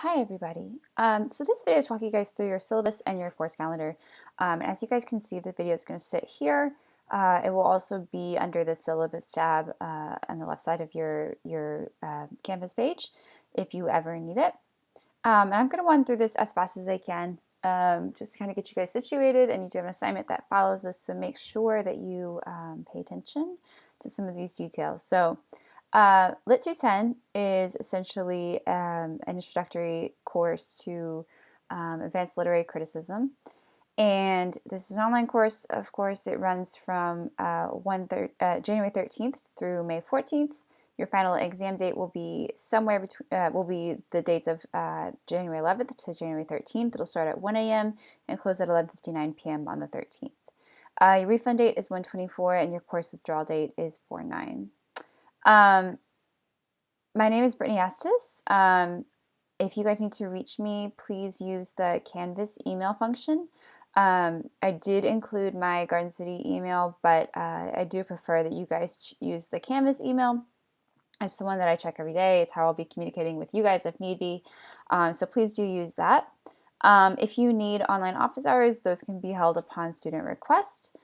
Hi everybody. So this video is walking you guys through your syllabus and your course calendar. As you guys can see, the video is going to sit here. It will also be under the syllabus tab on the left side of your Canvas page if you ever need it. And I'm going to run through this as fast as I can, just to kind of get you guys situated. And you do have an assignment that follows this, so make sure that you pay attention to some of these details. So Lit 210 is essentially an introductory course to advanced literary criticism. And this is an online course. Of course, it runs from January 13th through May 14th. Your final exam date will be somewhere between, will be the dates of January 11th to January 13th. It'll start at 1 a.m. and close at 11:59 p.m. on the 13th. Your refund date is 1/24 and your course withdrawal date is 4/9. My name is Brittany Estes. If you guys need to reach me, please use the Canvas email function. I did include my Garden City email, but I do prefer that you guys use the Canvas email. It's the one that I check every day. It's how I'll be communicating with you guys if need be. So please do use that. If you need online office hours, those can be held upon student request.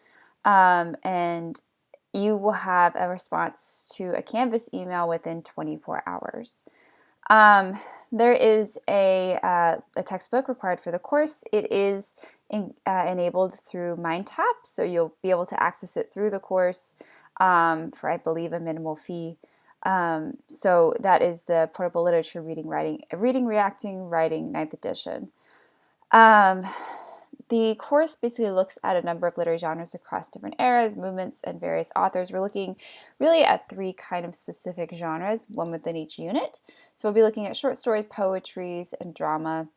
And you will have a response to a Canvas email within 24 hours. There is a textbook required for the course. It is enabled through MindTap, so you'll be able to access it through the course for, I believe, a minimal fee. So that is the Portable Literature Reading, Reacting, Writing, 9th edition. The course basically looks at a number of literary genres across different eras, movements, and various authors. We're looking really at three kind of specific genres, one within each unit. So we'll be looking at short stories, poetries, and drama,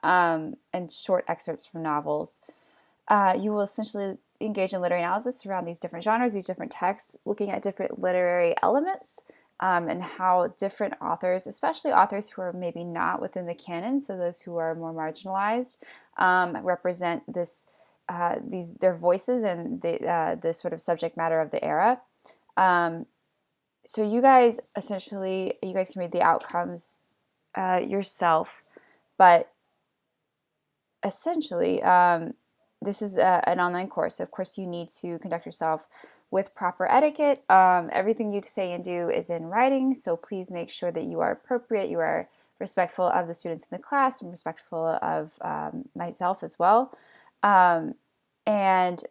and short excerpts from novels. You will essentially engage in literary analysis around these different genres, these different texts, looking at different literary elements, and how different authors, especially authors who are maybe not within the canon, so those who are more marginalized, represent their voices and the sort of subject matter of the era. So you guys you guys can read the outcomes yourself, but essentially, this is an online course. Of course, you need to conduct yourself with proper etiquette. Everything you say and do is in writing, so please make sure that you are appropriate, you are respectful of the students in the class, and respectful of myself as well. And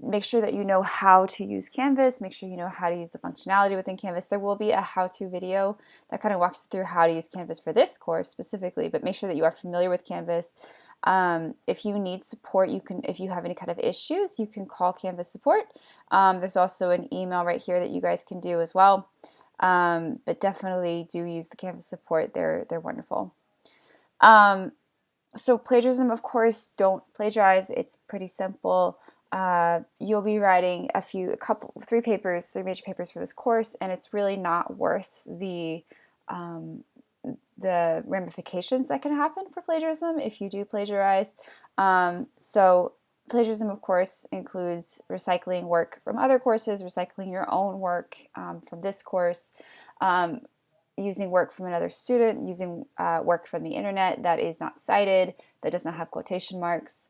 make sure that you know how to use Canvas. Make sure you know how to use the functionality within Canvas. There will be a how-to video that kind of walks through how to use Canvas for this course specifically, but make sure that you are familiar with Canvas. If you need support, if you have any kind of issues, you can call Canvas support. There's also an email right here that you guys can do as well. But definitely do use the Canvas support. They're wonderful. So plagiarism, of course, don't plagiarize. It's pretty simple. You'll be writing three major papers for this course, and it's really not worth the ramifications that can happen for plagiarism if you do plagiarize. So plagiarism, of course, includes recycling work from other courses, recycling your own work from this course, using work from another student, using work from the internet that is not cited, that does not have quotation marks.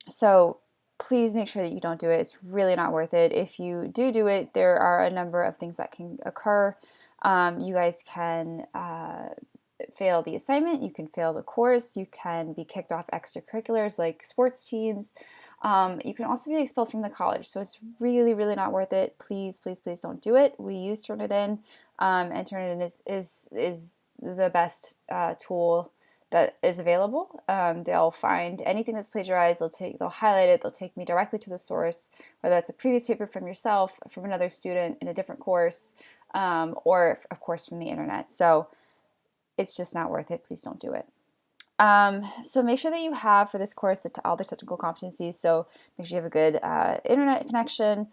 So please make sure that you don't do it. It's really not worth it. If you do it, there are a number of things that can occur. You guys can fail the assignment, you can fail the course, you can be kicked off extracurriculars like sports teams. You can also be expelled from the college. So it's really, really not worth it. Please, please, please don't do it. We use Turnitin, and Turnitin is the best tool that is available. They'll find anything that's plagiarized, they'll highlight it, they'll take me directly to the source, whether that's a previous paper from yourself, from another student in a different course, or of course from the internet. So it's just not worth it. Please don't do it. So make sure that you have for this course all the technical competencies. So make sure you have a good internet connection.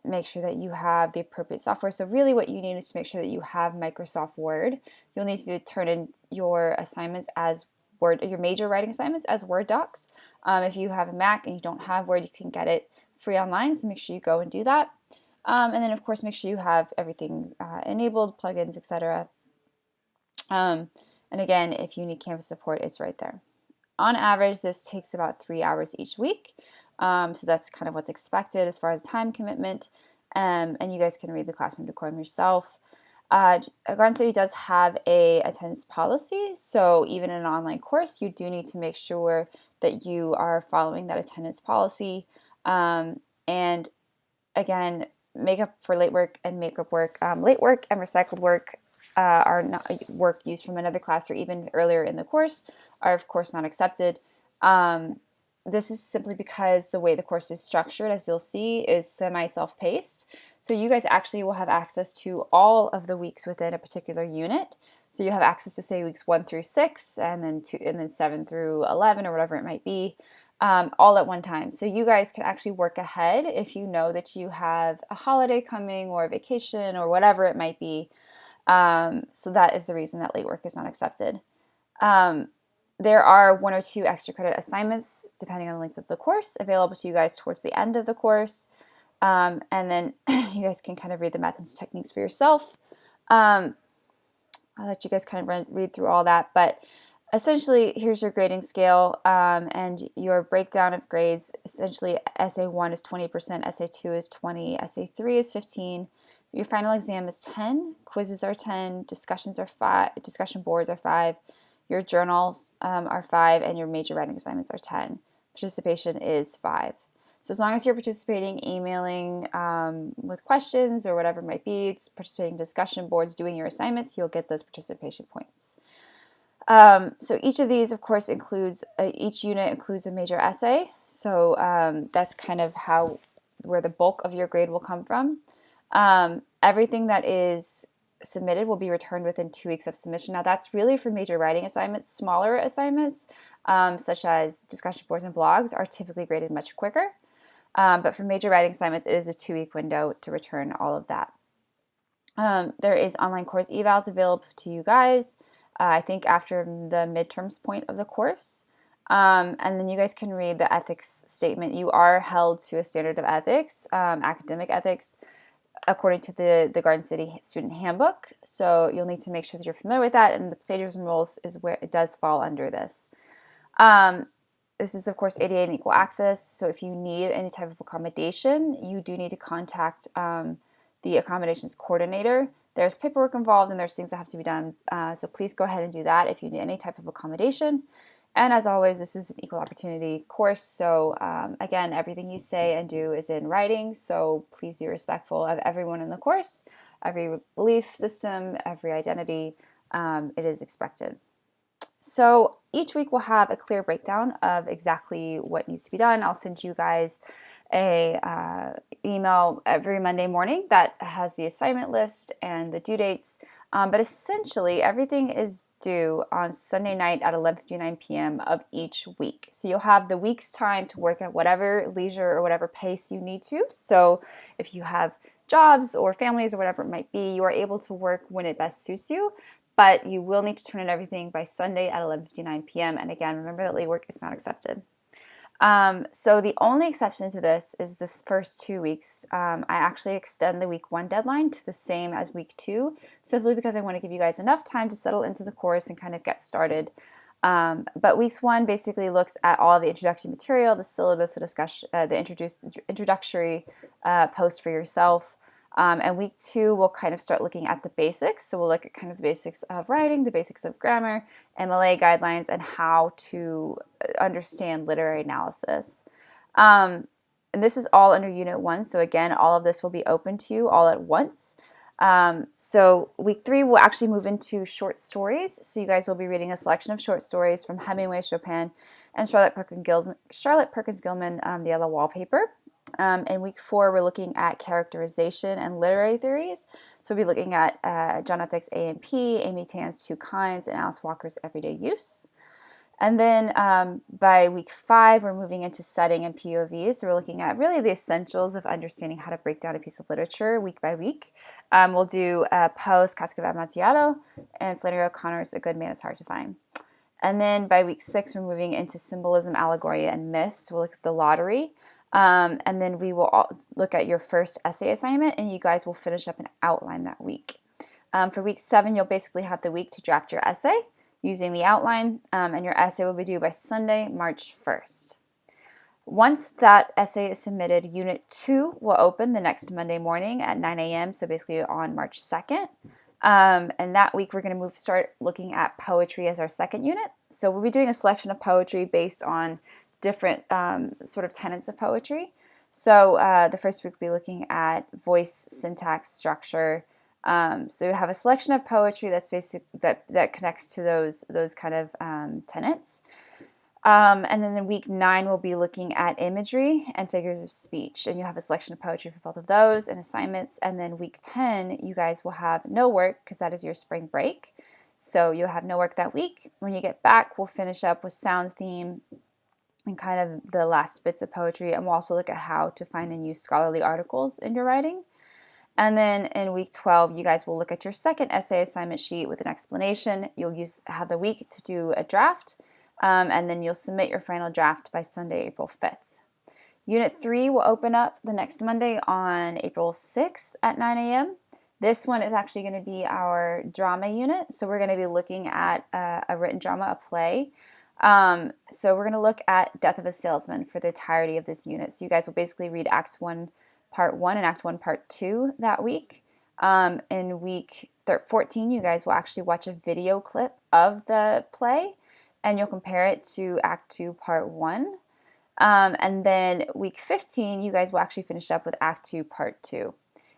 Make sure that you have the appropriate software. So really what you need is to make sure that you have Microsoft Word. You'll need to turn in your assignments as your major writing assignments as Word docs. If you have a Mac and you don't have Word, you can get it free online. So make sure you go and do that. And then of course, make sure you have everything enabled, plugins, etc. And again, if you need Canvas support, it's right there. On average, this takes about 3 hours each week. So that's kind of what's expected as far as time commitment. And you guys can read the classroom decorum yourself. Garden City does have a attendance policy, so even in an online course, you do need to make sure that you are following that attendance policy. And again, makeup for late work and makeup work. Late work and recycled work are not work used from another class or even earlier in the course are of course not accepted. This is simply because the way the course is structured, as you'll see, is semi-self-paced. So you guys actually will have access to all of the weeks within a particular unit. So you have access to, say, weeks 1 through 6, and then 7 through 11, or whatever it might be, all at one time. So you guys can actually work ahead if you know that you have a holiday coming or a vacation or whatever it might be. So that is the reason that late work is not accepted. There are 1 or 2 extra credit assignments, depending on the length of the course, available to you guys towards the end of the course. And then you guys can kind of read the methods and techniques for yourself. I'll let you guys kind of read through all that. But essentially, here's your grading scale and your breakdown of grades. Essentially, Essay 1 is 20%, Essay 2 is 20, Essay 3 is 15. Your final exam is 10, quizzes are 10, discussions are 5, discussion boards are 5. Your journals are 5, and your major writing assignments are 10. Participation is 5. So as long as you're participating, emailing with questions or whatever it might be, participating in discussion boards, doing your assignments, you'll get those participation points. So each of these, of course, includes, each unit includes a major essay. So that's kind of where the bulk of your grade will come from. Everything that is submitted will be returned within 2 weeks of submission. Now that's really for major writing assignments. Smaller assignments, such as discussion boards and blogs, are typically graded much quicker. But for major writing assignments, it is a 2-week window to return all of that. There is online course evals available to you guys, I think after the midterms point of the course. And then you guys can read the ethics statement. You are held to a standard of ethics, academic ethics, according to the Garden City Student Handbook. So you'll need to make sure that you're familiar with that, and the plagiarism rules is where it does fall under this. This is, of course, ADA and equal access. So if you need any type of accommodation, you do need to contact the accommodations coordinator. There's paperwork involved and there's things that have to be done. So please go ahead and do that if you need any type of accommodation. And as always, this is an equal opportunity course. So again, everything you say and do is in writing. So please be respectful of everyone in the course, every belief system, every identity. It is expected. So each week we'll have a clear breakdown of exactly what needs to be done. I'll send you guys a email every Monday morning that has the assignment list and the due dates. But essentially everything is due on Sunday night at 11:59 p.m. of each week. So you'll have the week's time to work at whatever leisure or whatever pace you need to. So if you have jobs or families or whatever it might be, you are able to work when it best suits you. But you will need to turn in everything by Sunday at 11:59 p.m. And again, remember that late work is not accepted. So the only exception to this is this first 2 weeks. I actually extend the week 1 deadline to the same as week 2, simply because I want to give you guys enough time to settle into the course and kind of get started. But weeks 1 basically looks at all the introductory material, the syllabus, the discussion, the introductory post for yourself. And week 2, we'll kind of start looking at the basics. So we'll look at kind of the basics of writing, the basics of grammar, MLA guidelines, and how to understand literary analysis. And this is all under Unit 1. So again, all of this will be open to you all at once. So week 3, we'll actually move into short stories. So you guys will be reading a selection of short stories from Hemingway, Chopin, and Charlotte Perkins Gilman, The Yellow Wallpaper. In week 4, we're looking at characterization and literary theories. So we'll be looking at John Updike's A&P, Amy Tan's Two Kinds, and Alice Walker's Everyday Use. And then by week 5, we're moving into setting and POVs. So we're looking at really the essentials of understanding how to break down a piece of literature week by week. We'll do Poe's Cask of Amontillado and Flannery O'Connor's A Good Man is Hard to Find. And then by week 6, we're moving into symbolism, allegory, and myths. We'll look at the lottery. And then we will look at your first essay assignment, and you guys will finish up an outline that week. For week 7, you'll basically have the week to draft your essay using the outline, and your essay will be due by Sunday, March 1st. Once that essay is submitted, Unit 2 will open the next Monday morning at 9 a.m., so basically on March 2nd. And that week we're going to start looking at poetry as our second unit. So we'll be doing a selection of poetry based on different sort of tenets of poetry. So the first week we'll be looking at voice, syntax, structure. So you have a selection of poetry that's that connects to those kind of tenets. And then in week 9, we'll be looking at imagery and figures of speech. And you have a selection of poetry for both of those and assignments. And then week 10, you guys will have no work because that is your spring break. So you'll have no work that week. When you get back, we'll finish up with sound theme and kind of the last bits of poetry. And we'll also look at how to find and use scholarly articles in your writing. And then in week 12, you guys will look at your second essay assignment sheet with an explanation. You'll have the week to do a draft. And then you'll submit your final draft by Sunday, April 5th. Unit 3 will open up the next Monday on April 6th at 9 a.m. This one is actually going to be our drama unit. So we're going to be looking at a written drama, a play. So we're going to look at Death of a Salesman for the entirety of this unit. So you guys will basically read Acts 1, Part 1 and Act 1, Part 2 that week. In week 14, you guys will actually watch a video clip of the play, and you'll compare it to Act 2, Part 1. And then week 15, you guys will actually finish up with Act 2, Part 2.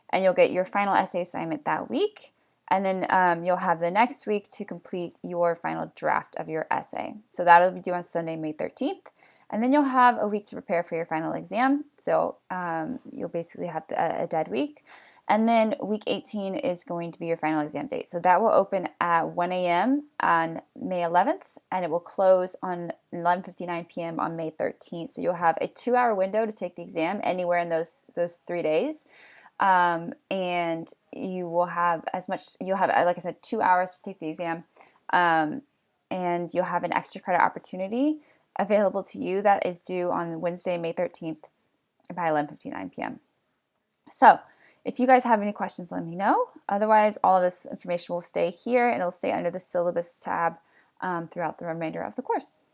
And you'll get your final essay assignment that week. And then you'll have the next week to complete your final draft of your essay. So that'll be due on Sunday, May 13th. And then you'll have a week to prepare for your final exam. So you'll basically have a dead week. And then week 18 is going to be your final exam date. So that will open at 1 a.m. on May 11th, and it will close on 11:59 p.m. on May 13th. So you'll have a 2-hour window to take the exam anywhere in those 3 days. And you will have like I said, 2 hours to take the exam. And you'll have an extra credit opportunity available to you that is due on Wednesday, May 13th by 11:59 p.m. So if you guys have any questions, let me know. Otherwise, all of this information will stay here and it'll stay under the syllabus tab throughout the remainder of the course.